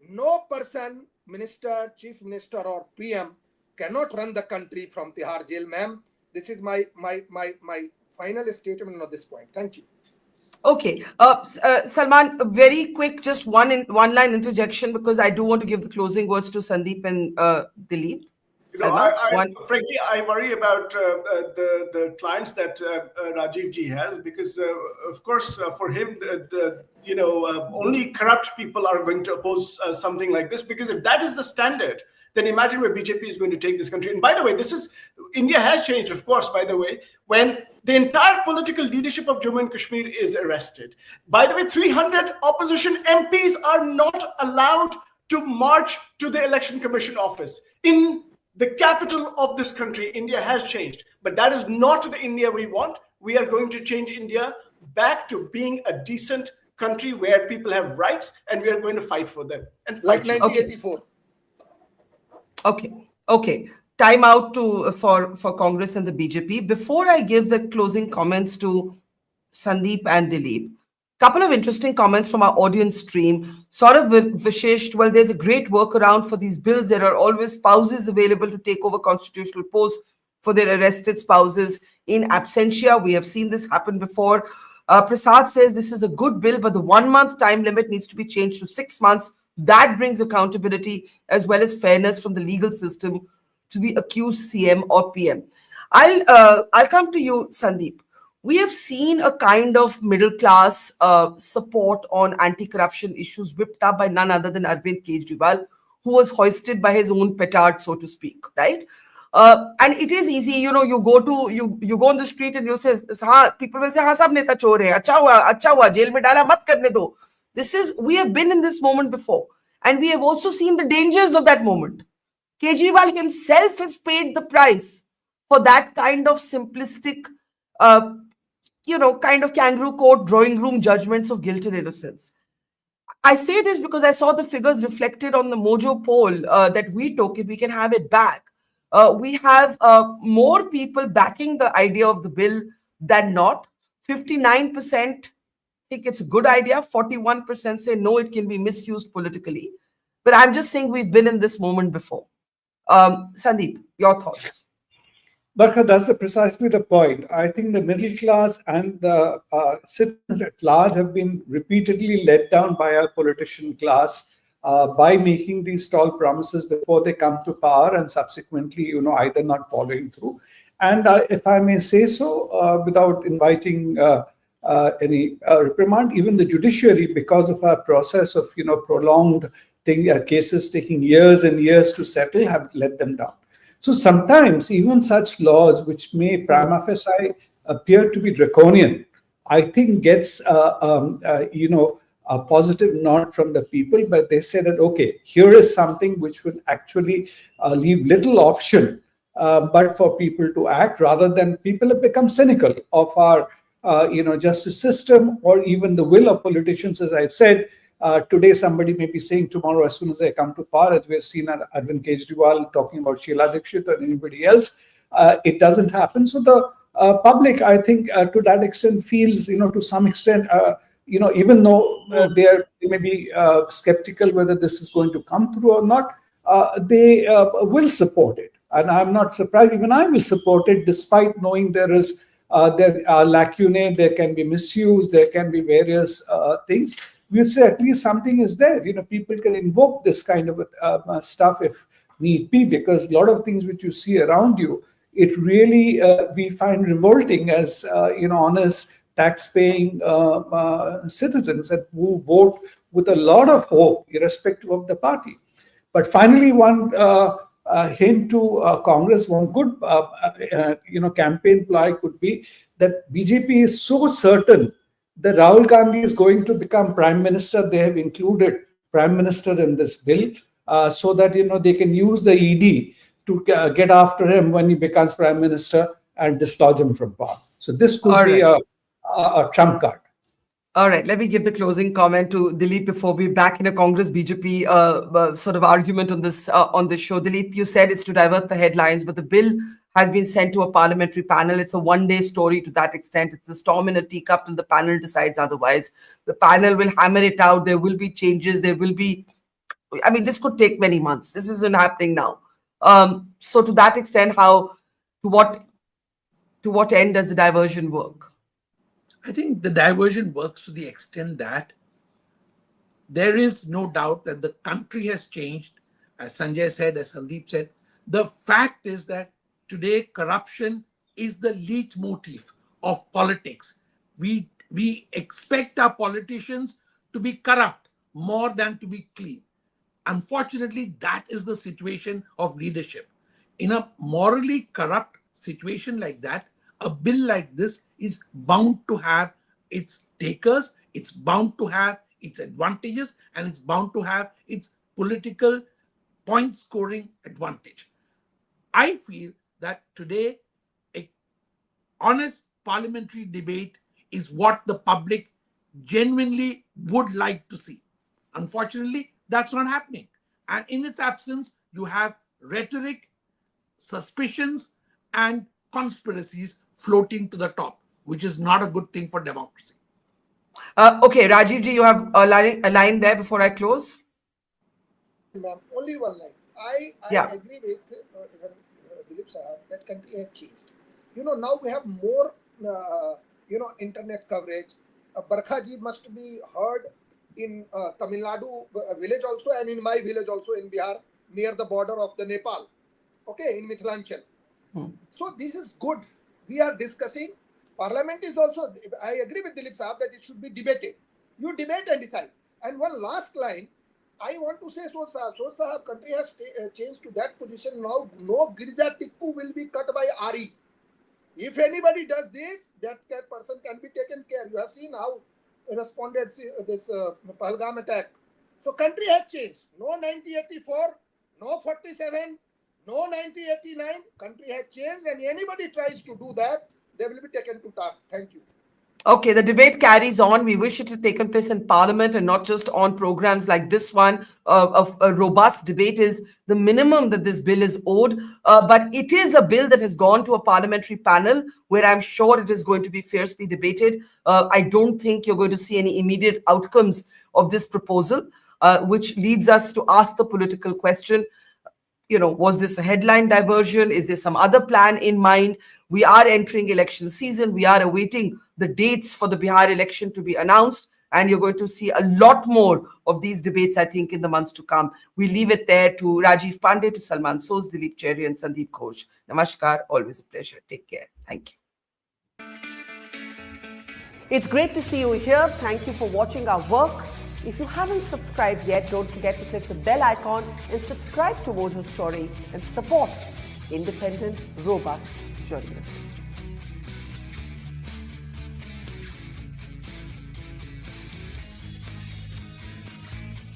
[SPEAKER 9] no person, minister, chief minister, or PM cannot run the country from Tihar jail, ma'am. This is my final statement on this point. Thank you.
[SPEAKER 6] Okay, Salman, very quick, just one line interjection, because I do want to give the closing words to Sandeep and Dilip.
[SPEAKER 8] Frankly, I worry about the clients that Rajiv ji has, because of course for him only corrupt people are going to oppose something like this, because if that is the standard, then imagine where BJP is going to take this country. And by the way, India has changed, of course, by the way, when the entire political leadership of Jammu and Kashmir is arrested. By the way, 300 opposition MPs are not allowed to march to the Election Commission office. In the capital of this country, India has changed. But that is not the India we want. We are going to change India back to being a decent country where people have rights, and we are going to fight for them. And
[SPEAKER 9] like 1984.
[SPEAKER 6] Okay. Time out for Congress and the BJP. Before I give the closing comments to Sandeep and Dilip, couple of interesting comments from our audience stream. Sort of Vishesh, well, there's a great workaround for these bills. There are always spouses available to take over constitutional posts for their arrested spouses in absentia. We have seen this happen before. Prasad says this is a good bill, but the 1 month time limit needs to be changed to 6 months. That brings accountability as well as fairness from the legal system to the accused CM or PM. I'll come to you, Sandeep. We have seen a kind of middle class support on anti-corruption issues whipped up by none other than Arvind Kejriwal, who was hoisted by his own petard, so to speak, right? And it is easy, you go on the street and you'll say, people will say, sab neta chor hai, acha hua, jail mein dala, mat karne do. We have been in this moment before, and we have also seen the dangers of that moment. Kejriwal himself has paid the price for that kind of simplistic, kind of kangaroo court drawing room judgments of guilt and innocence. I say this because I saw the figures reflected on the Mojo poll that we took. If we can have it back, we have more people backing the idea of the bill than not. 59% think it's a good idea. 41% say no, it can be misused politically. But I'm just saying we've been in this moment before. Sandeep, your thoughts?
[SPEAKER 12] Barkha, that's precisely the point. I think the middle class and the citizens at large have been repeatedly let down by our politician class by making these tall promises before they come to power and subsequently, either not following through. And if I may say so, without inviting any reprimand, even the judiciary, because of our process of, prolonged cases taking years and years to settle, have let them down. So sometimes even such laws, which may prima facie appear to be draconian, I think gets a positive nod from the people, but they say that, okay, here is something which would actually leave little option but for people to act, rather than people have become cynical of our justice system, or even the will of politicians. As I said, today somebody may be saying tomorrow, as soon as they come to power, as we have seen Arvind Kejriwal talking about Sheila Dikshit or anybody else, it doesn't happen. So the public, I think, to that extent feels, to some extent, even though they may be skeptical whether this is going to come through or not, they will support it. And I'm not surprised, even I will support it, despite knowing there are lacunae, there can be misuse, there can be various things. We would say at least something is there. People can invoke this kind of stuff if need be, because a lot of things which you see around you, it really we find revolting as honest tax-paying citizens and who vote with a lot of hope, irrespective of the party. But finally, one hint to Congress, one good campaign ploy could be that BJP is so certain that Rahul Gandhi is going to become Prime Minister. They have included Prime Minister in this bill so that they can use the ED to get after him when he becomes Prime Minister and dislodge him from power. So this could be a trump card.
[SPEAKER 6] All right, let me give the closing comment to Dilip before we back in a Congress BJP sort of argument on this show. Dilip, you said it's to divert the headlines, but the bill has been sent to a parliamentary panel. It's a one-day story to that extent. It's a storm in a teacup till the panel decides otherwise. The panel will hammer it out. There will be changes. There will be, I mean, this could take many months. This isn't happening now. So to that extent, to what end does the diversion work?
[SPEAKER 11] I think the diversion works to the extent that there is no doubt that the country has changed, as Sanjay said, as Sandeep said. The fact is that today corruption is the leitmotif of politics. We expect our politicians to be corrupt more than to be clean. Unfortunately, that is the situation of leadership. In a morally corrupt situation like that, a bill like this is bound to have its takers, it's bound to have its advantages, and it's bound to have its political point scoring advantage. I feel that today a honest parliamentary debate is what the public genuinely would like to see. Unfortunately, that's not happening. And in its absence, you have rhetoric, suspicions, and conspiracies floating to the top, which is not a good thing for democracy.
[SPEAKER 6] Okay, Rajiv ji, you have a line there before I close?
[SPEAKER 9] Ma'am, only one line. I agree with Dilip Sahab that country has changed. Now we have more, internet coverage. Barkha ji must be heard in Tamil Nadu village also, and in my village also in Bihar, near the border of the Nepal, okay, in Mithilanchal. So this is good. We are discussing. Parliament is also, I agree with Dilip Sahab that it should be debated. You debate and decide. And one last line, I want to say, Soh Sahab, country has changed to that position now. No Girja Tikku will be cut by RE. If anybody does this, that person can be taken care. You have seen how responded this Pahalgam attack. So country has changed. No 1984, no 47, no 1989. Country has changed, and anybody tries to do that, they will be taken to task. Thank you.
[SPEAKER 6] Okay, the debate carries on. We wish it had taken place in Parliament and not just on programs like this one. A robust debate is the minimum that this bill is owed. But it is a bill that has gone to a parliamentary panel where I'm sure it is going to be fiercely debated. I don't think you're going to see any immediate outcomes of this proposal, which leads us to ask the political question, was this a headline diversion? Is there some other plan in mind? We are entering election season. We are awaiting the dates for the Bihar election to be announced. And you're going to see a lot more of these debates, I think, in the months to come. We leave it there to Rajiv Pandey, to Salman Soos, Dilip Cherry, and Sandeep Ghosh. Namaskar. Always a pleasure. Take care. Thank you.
[SPEAKER 16] It's great to see you here. Thank you for watching our work. If you haven't subscribed yet, don't forget to click the bell icon and subscribe to Mojo Story and support independent, robust journalism.